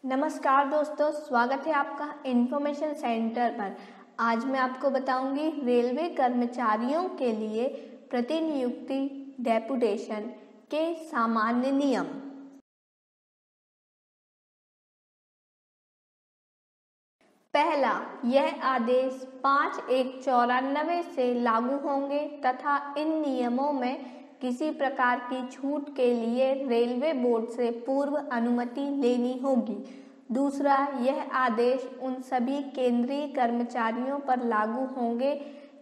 नमस्कार दोस्तों, स्वागत है आपका इन्फॉर्मेशन सेंटर पर। आज मैं आपको बताऊंगी रेलवे कर्मचारियों के लिए प्रतिनियुक्ति डेपुटेशन के सामान्य नियम। पहला, यह आदेश 5/1/94 से लागू होंगे तथा इन नियमों में किसी प्रकार की छूट के लिए रेलवे बोर्ड से पूर्व अनुमति लेनी होगी। दूसरा, यह आदेश उन सभी केंद्रीय कर्मचारियों पर लागू होंगे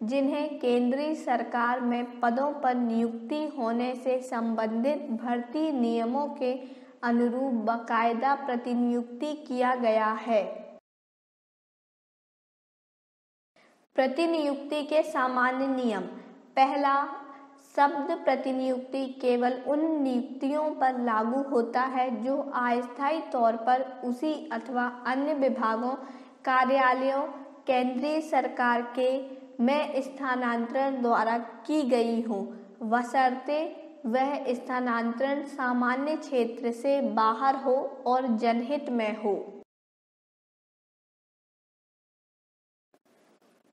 जिन्हें केंद्रीय सरकार में पदों पर नियुक्ति होने से संबंधित भर्ती नियमों के अनुरूप बाकायदा प्रतिनियुक्ति किया गया है। प्रतिनियुक्ति के सामान्य नियम। पहला, शब्द प्रतिनियुक्ति केवल उन नियुक्तियों पर लागू होता है जो अस्थायी तौर पर उसी अथवा अन्य विभागों, कार्यालयों, केंद्रीय सरकार के में स्थानांतरण द्वारा की गई हो, बशर्ते वह स्थानांतरण सामान्य क्षेत्र से बाहर हो और जनहित में हो।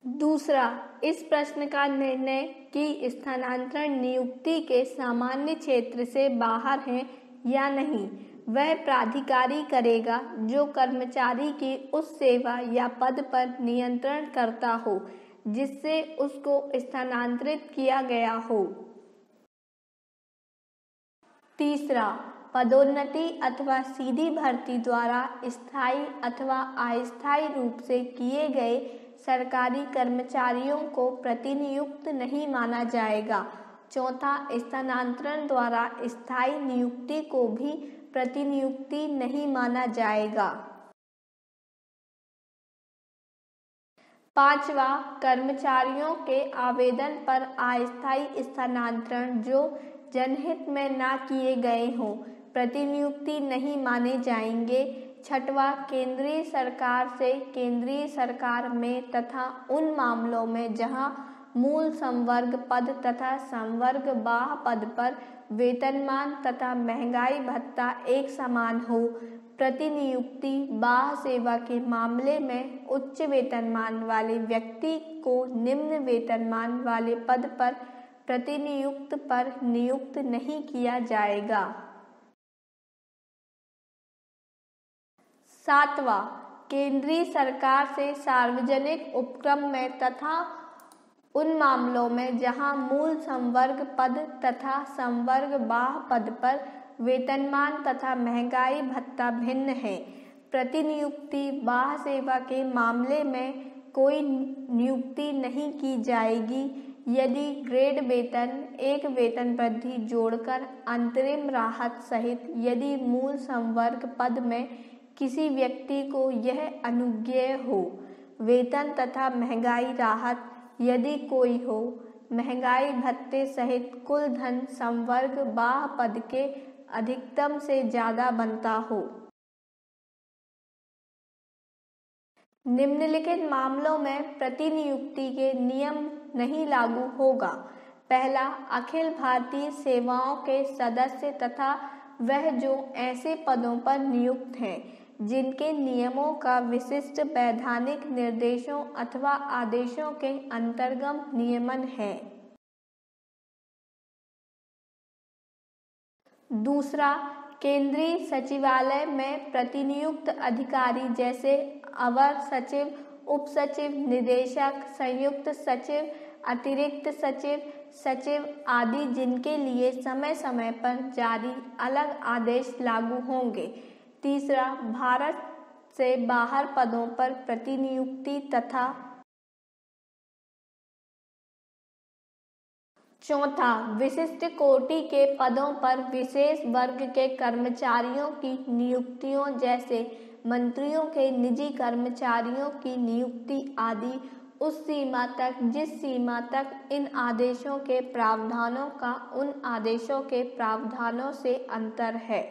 दूसरा, इस प्रश्न का निर्णय कि स्थानांतरण नियुक्ति के सामान्य क्षेत्र से बाहर है या नहीं, वह प्राधिकारी करेगा जो कर्मचारी की उस सेवा या पद पर नियंत्रण करता हो जिससे उसको स्थानांतरित किया गया हो। तीसरा, पदोन्नति अथवा सीधी भर्ती द्वारा स्थायी अथवा अस्थायी रूप से किए गए सरकारी कर्मचारियों को प्रतिनियुक्त नहीं माना जाएगा। चौथा, स्थानांतरण द्वारा स्थायी नियुक्ति को भी प्रतिनियुक्ति नहीं माना जाएगा। पांचवा, कर्मचारियों के आवेदन पर अस्थायी स्थानांतरण जो जनहित में न किए गए हों, प्रतिनियुक्ति नहीं माने जाएंगे। छठवां, केंद्रीय सरकार से केंद्रीय सरकार में तथा उन मामलों में जहां मूल संवर्ग पद तथा संवर्ग बाह्य पद पर वेतनमान तथा महंगाई भत्ता एक समान हो, प्रतिनियुक्ति बाह्य सेवा के मामले में उच्च वेतनमान वाले व्यक्ति को निम्न वेतनमान वाले पद पर प्रतिनियुक्त पर नियुक्त नहीं किया जाएगा। सातवां, केंद्रीय सरकार से सार्वजनिक उपक्रम में तथा उन मामलों में जहां मूल संवर्ग पद तथा संवर्ग बाह्य पद पर वेतनमान तथा महंगाई भत्ता भिन्न है, प्रतिनियुक्ति बाह्य सेवा के मामले में कोई नियुक्ति नहीं की जाएगी यदि ग्रेड वेतन, एक वेतन वृद्धि जोड़कर अंतरिम राहत सहित यदि मूल संवर्ग पद में किसी व्यक्ति को यह अनुज्ञेय हो, वेतन तथा महंगाई राहत यदि कोई हो, महंगाई भत्ते सहित कुल धन संवर्ग बाह्य पद के अधिकतम से ज्यादा बनता हो। निम्नलिखित मामलों में प्रतिनियुक्ति के नियम नहीं लागू होगा। पहला, अखिल भारतीय सेवाओं के सदस्य तथा वह जो ऐसे पदों पर नियुक्त हैं जिनके नियमों का विशिष्ट वैधानिक निर्देशों अथवा आदेशों के अंतर्गत नियमन है। दूसरा, केंद्रीय सचिवालय में प्रतिनियुक्त अधिकारी जैसे अवर सचिव, उप सचिव, निदेशक, संयुक्त सचिव, अतिरिक्त सचिव, सचिव आदि जिनके लिए समय समय पर जारी अलग आदेश लागू होंगे। तीसरा, भारत से बाहर पदों पर प्रतिनियुक्ति तथा चौथा, विशिष्ट कोटि के पदों पर विशेष वर्ग के कर्मचारियों की नियुक्तियों जैसे मंत्रियों के निजी कर्मचारियों की नियुक्ति आदि उस सीमा तक जिस सीमा तक इन आदेशों के प्रावधानों का उन आदेशों के प्रावधानों से अंतर है।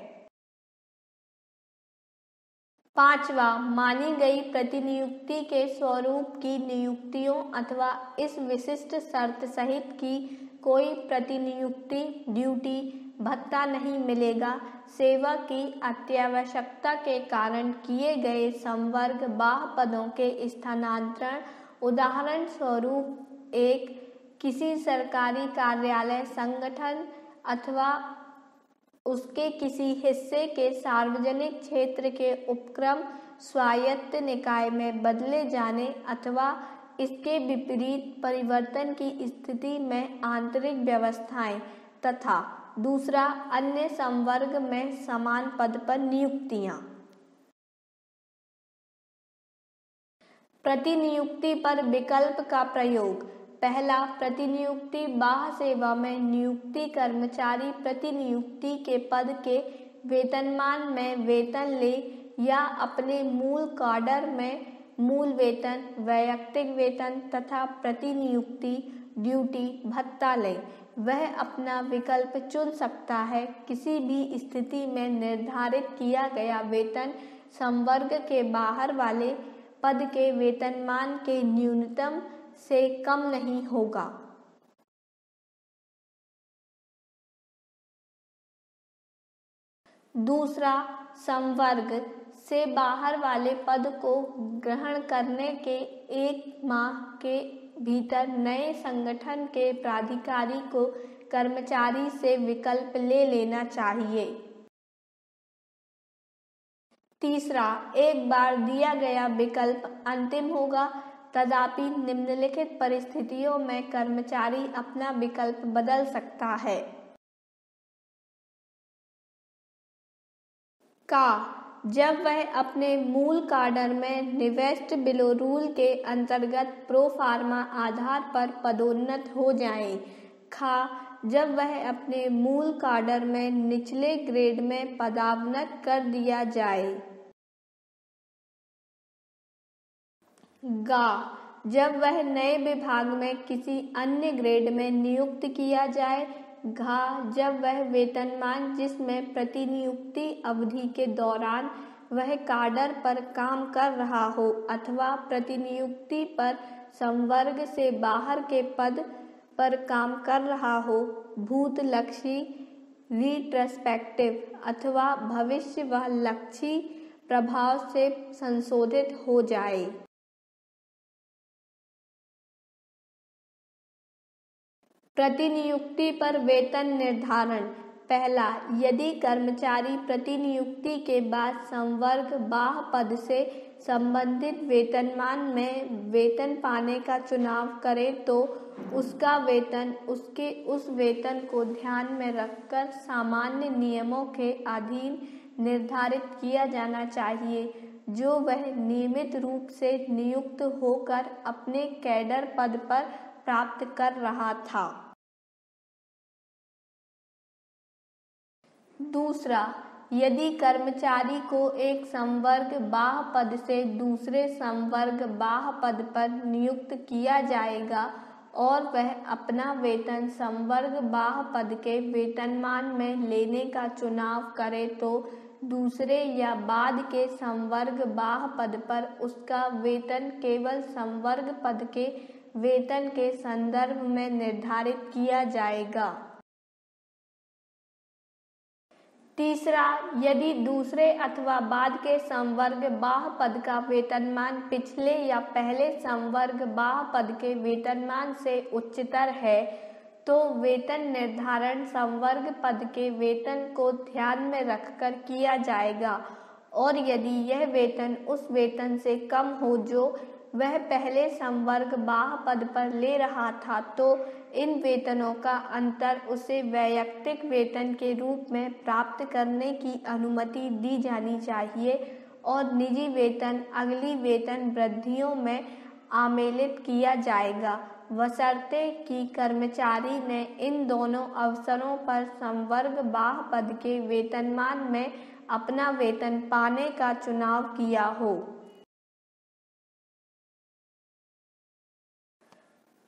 पांचवा, मानी गई प्रतिनियुक्ति के स्वरूप की नियुक्तियों अथवा इस विशिष्ट शर्त सहित की कोई प्रतिनियुक्ति ड्यूटी भत्ता नहीं मिलेगा। सेवा की अत्यावश्यकता के कारण किए गए संवर्ग बाह्य पदों के स्थानांतरण, उदाहरण स्वरूप किसी सरकारी कार्यालय, संगठन अथवा उसके किसी हिस्से के सार्वजनिक क्षेत्र के उपक्रम स्वायत्त निकाय में बदले जाने अथवा इसके विपरीत परिवर्तन की स्थिति में आंतरिक व्यवस्थाएं, तथा दूसरा अन्य संवर्ग में समान पद पर नियुक्तियां। प्रतिनियुक्ति पर विकल्प का प्रयोग। पहला, प्रतिनियुक्ति बाह्य सेवा में नियुक्ति कर्मचारी प्रतिनियुक्ति के पद के वेतनमान में वेतन ले या अपने मूल काडर में मूल वेतन, वैयक्तिक वेतन तथा प्रतिनियुक्ति ड्यूटी भत्ता ले। वह अपना विकल्प चुन सकता है। किसी भी स्थिति में निर्धारित किया गया वेतन संवर्ग के बाहर वाले पद के वेतनमान के न्यूनतम से कम नहीं होगा। दूसरा, संवर्ग से बाहर वाले पद को ग्रहण करने के 1 माह के भीतर नए संगठन के प्राधिकारी को कर्मचारी से विकल्प ले लेना चाहिए। तीसरा, एक बार दिया गया विकल्प अंतिम होगा, तथापि निम्नलिखित परिस्थितियों में कर्मचारी अपना विकल्प बदल सकता है। जब वह अपने मूल काडर में निवेस्ट बिलो रूल के अंतर्गत प्रो फार्मा आधार पर पदोन्नत हो जाए। जब वह अपने मूल काडर में निचले ग्रेड में पदावनत कर दिया जाए। जब वह नए विभाग में किसी अन्य ग्रेड में नियुक्त किया जाए। जब वह वेतनमान जिसमें प्रतिनियुक्ति अवधि के दौरान वह काडर पर काम कर रहा हो अथवा प्रतिनियुक्ति पर संवर्ग से बाहर के पद पर काम कर रहा हो, भूतलक्षी रिट्रोस्पेक्टिव अथवा भविष्यवालक्षी प्रभाव से संशोधित हो जाए। प्रतिनियुक्ति पर वेतन निर्धारण। पहला, यदि कर्मचारी प्रतिनियुक्ति के बाद संवर्ग बाह्य पद से संबंधित वेतनमान में वेतन पाने का चुनाव करे तो उसका वेतन उसके उस वेतन को ध्यान में रखकर सामान्य नियमों के अधीन निर्धारित किया जाना चाहिए जो वह नियमित रूप से नियुक्त होकर अपने कैडर पद पर प्राप्त कर रहा था। दूसरा, यदि कर्मचारी को एक संवर्ग बाह्य पद से दूसरे संवर्ग बाह्य पद पर नियुक्त किया जाएगा और वह अपना वेतन संवर्ग बाह्य पद के वेतनमान में लेने का चुनाव करे तो दूसरे या बाद के संवर्ग बाह्य पद पर उसका वेतन केवल संवर्ग पद के वेतन के संदर्भ में निर्धारित किया जाएगा। तीसरा, यदि दूसरे अथवा बाद के संवर्ग बाह्य पद का वेतनमान पिछले या पहले संवर्ग बाह्य पद के वेतनमान से उच्चतर है तो वेतन निर्धारण संवर्ग पद के वेतन को ध्यान में रखकर किया जाएगा और यदि यह वेतन उस वेतन से कम हो जो वह पहले संवर्ग बाह्य पद पर ले रहा था तो इन वेतनों का अंतर उसे वैयक्तिक वेतन के रूप में प्राप्त करने की अनुमति दी जानी चाहिए और निजी वेतन अगली वेतन वृद्धियों में आमेलित किया जाएगा बशर्ते कि कर्मचारी ने इन दोनों अवसरों पर संवर्ग बाह्य पद के वेतनमान में अपना वेतन पाने का चुनाव किया हो।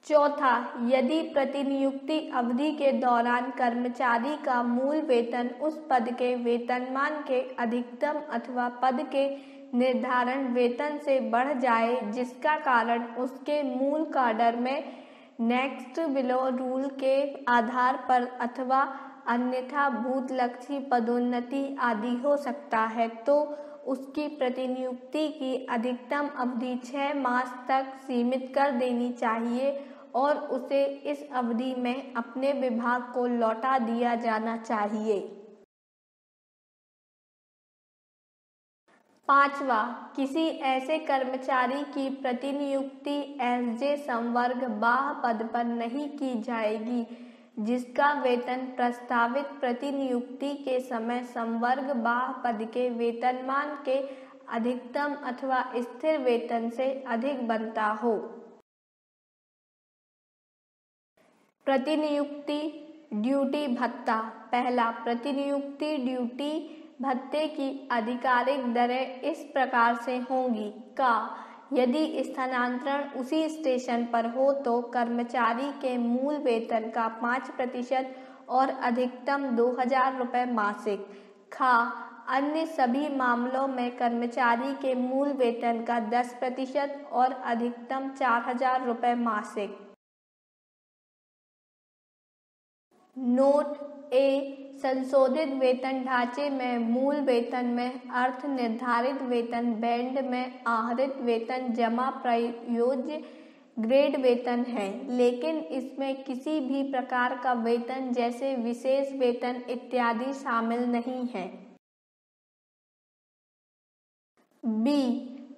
चौथा, यदि प्रतिनियुक्ति अवधि के दौरान कर्मचारी का मूल वेतन उस पद के वेतनमान के अधिकतम अथवा पद के निर्धारण वेतन से बढ़ जाए जिसका कारण उसके मूल काडर में नेक्स्ट बिलो रूल के आधार पर अथवा अन्यथा भूतलक्षी पदोन्नति आदि हो सकता है, तो उसकी प्रतिनियुक्ति की अधिकतम अवधि 6 मास तक सीमित कर देनी चाहिए और उसे इस अवधि में अपने विभाग को लौटा दिया जाना चाहिए। 5वां, किसी ऐसे कर्मचारी की प्रतिनियुक्ति एसजे संवर्ग बाह्य पद पर नहीं की जाएगी जिसका वेतन प्रस्तावित प्रतिनियुक्ति के समय संवर्ग बाह्य पद के वेतनमान के अधिकतम अथवा स्थिर वेतन से अधिक बनता हो। प्रतिनियुक्ति ड्यूटी भत्ता। पहला, प्रतिनियुक्ति ड्यूटी भत्ते की आधिकारिक दरें इस प्रकार से होंगी का यदि स्थानांतरण उसी स्टेशन पर हो तो कर्मचारी के मूल वेतन का 5% और अधिकतम 2000 रुपये मासिक। खा अन्य सभी मामलों में कर्मचारी के मूल वेतन का 10% और अधिकतम 4000 रुपये मासिक। नोट ए, संशोधित वेतन ढांचे में मूल वेतन में अर्थ निर्धारित वेतन बैंड में आहरित वेतन जमा प्रयोज्य ग्रेड वेतन है, लेकिन इसमें किसी भी प्रकार का वेतन जैसे विशेष वेतन इत्यादि शामिल नहीं है। बी,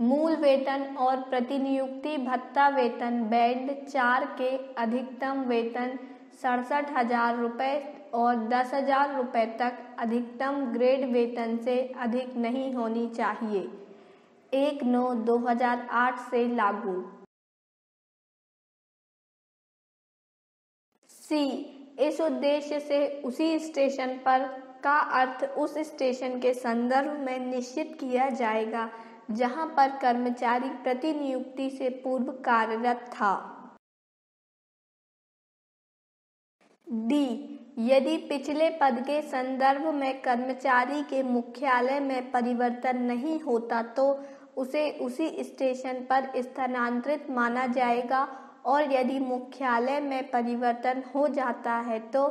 मूल वेतन और प्रतिनियुक्ति भत्ता वेतन बैंड 4 के अधिकतम वेतन 67,000 रुपये और 10,000 रुपये तक अधिकतम ग्रेड वेतन से अधिक नहीं होनी चाहिए। 1/9/2008 से लागू। सी, इस उद्देश्य से उसी स्टेशन पर का अर्थ उस स्टेशन के संदर्भ में निश्चित किया जाएगा जहां पर कर्मचारी प्रतिनियुक्ति से पूर्व कार्यरत था। डी, यदि पिछले पद के संदर्भ में कर्मचारी के मुख्यालय में परिवर्तन नहीं होता तो उसे उसी स्टेशन पर स्थानांतरित माना जाएगा और यदि मुख्यालय में परिवर्तन हो जाता है तो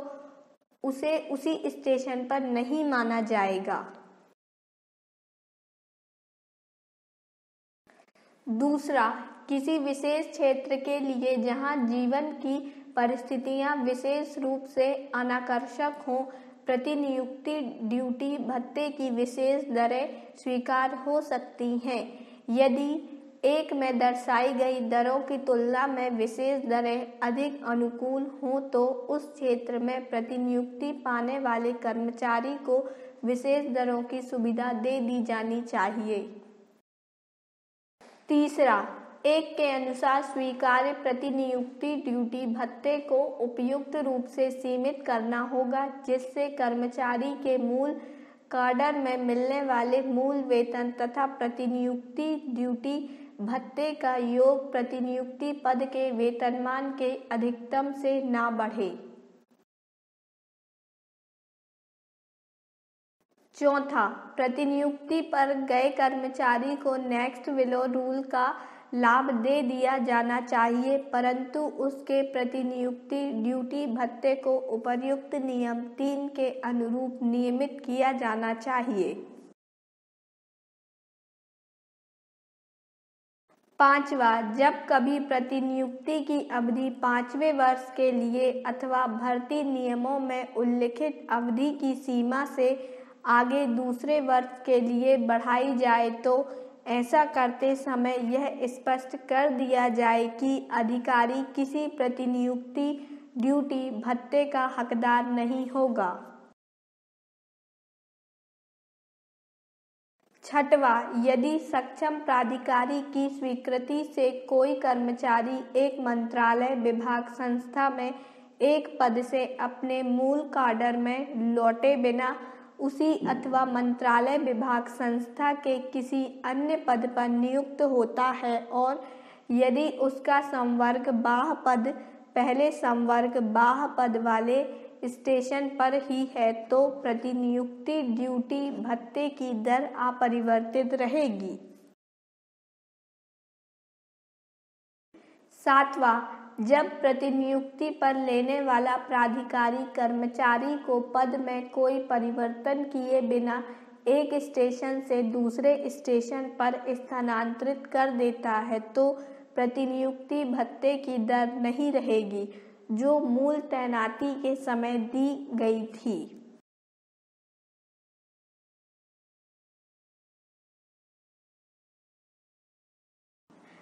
उसे उसी स्टेशन पर नहीं माना जाएगा। दूसरा, किसी विशेष क्षेत्र के लिए जहां जीवन की परिस्थितियां विशेष रूप से अनाकर्षक हों, प्रतिनियुक्ति ड्यूटी भत्ते की विशेष दरें स्वीकार्य हो सकती हैं। यदि एक में दर्शाई गई दरों की तुलना में विशेष दरें अधिक अनुकूल हों तो उस क्षेत्र में प्रतिनियुक्ति पाने वाले कर्मचारी को विशेष दरों की सुविधा दे दी जानी चाहिए। तीसरा, एक के अनुसार स्वीकार्य प्रतिनियुक्ति ड्यूटी भत्ते को उपयुक्त रूप से सीमित करना होगा जिससे कर्मचारी के मूल काडर में मिलने वाले मूल वेतन तथा प्रतिनियुक्ति ड्यूटी भत्ते का योग प्रतिनियुक्ति पद के वेतनमान के अधिकतम से ना बढ़े। चौथा, प्रतिनियुक्ति पर गए कर्मचारी को नेक्स्ट विलो रूल का लाभ दे दिया जाना चाहिए परंतु उसके प्रतिनियुक्ति ड्यूटी भत्ते को उपर्युक्त नियम 3 के अनुरूप नियमित किया जाना चाहिए। पांचवा, जब कभी प्रतिनियुक्ति की अवधि 5वें वर्ष के लिए अथवा भर्ती नियमों में उल्लिखित अवधि की सीमा से आगे दूसरे वर्ष के लिए बढ़ाई जाए तो ऐसा करते समय यह स्पष्ट कर दिया जाए कि अधिकारी किसी प्रतिनियुक्ति ड्यूटी भत्ते का हकदार नहीं होगा। छठवा, यदि सक्षम प्राधिकारी की स्वीकृति से कोई कर्मचारी एक मंत्रालय विभाग संस्था में एक पद से अपने मूल काडर में लौटे बिना उसी अथवा मंत्रालय विभाग संस्था के किसी अन्य पद पर नियुक्त होता है और यदि उसका संवर्ग बाह्य पद पहले संवर्ग बाह्य पद वाले स्टेशन पर ही है तो प्रतिनियुक्ति ड्यूटी भत्ते की दर अपरिवर्तित रहेगी। सातवां, जब प्रतिनियुक्ति पर लेने वाला प्राधिकारी कर्मचारी को पद में कोई परिवर्तन किए बिना एक स्टेशन से दूसरे स्टेशन पर स्थानांतरित कर देता है तो प्रतिनियुक्ति भत्ते की दर नहीं रहेगी जो मूल तैनाती के समय दी गई थी।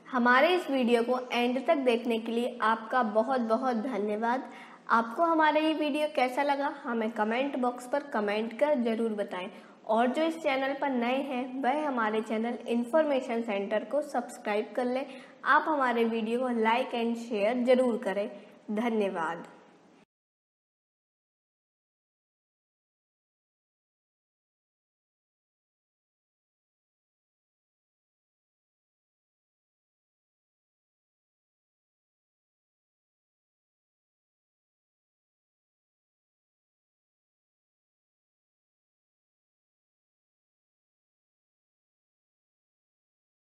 हमारे इस वीडियो को एंड तक देखने के लिए आपका बहुत बहुत धन्यवाद। आपको हमारा ये वीडियो कैसा लगा हमें कमेंट बॉक्स पर कमेंट कर जरूर बताएं और जो इस चैनल पर नए हैं वह हमारे चैनल इन्फॉर्मेशन सेंटर को सब्सक्राइब कर लें। आप हमारे वीडियो को लाइक एंड शेयर जरूर करें। धन्यवाद।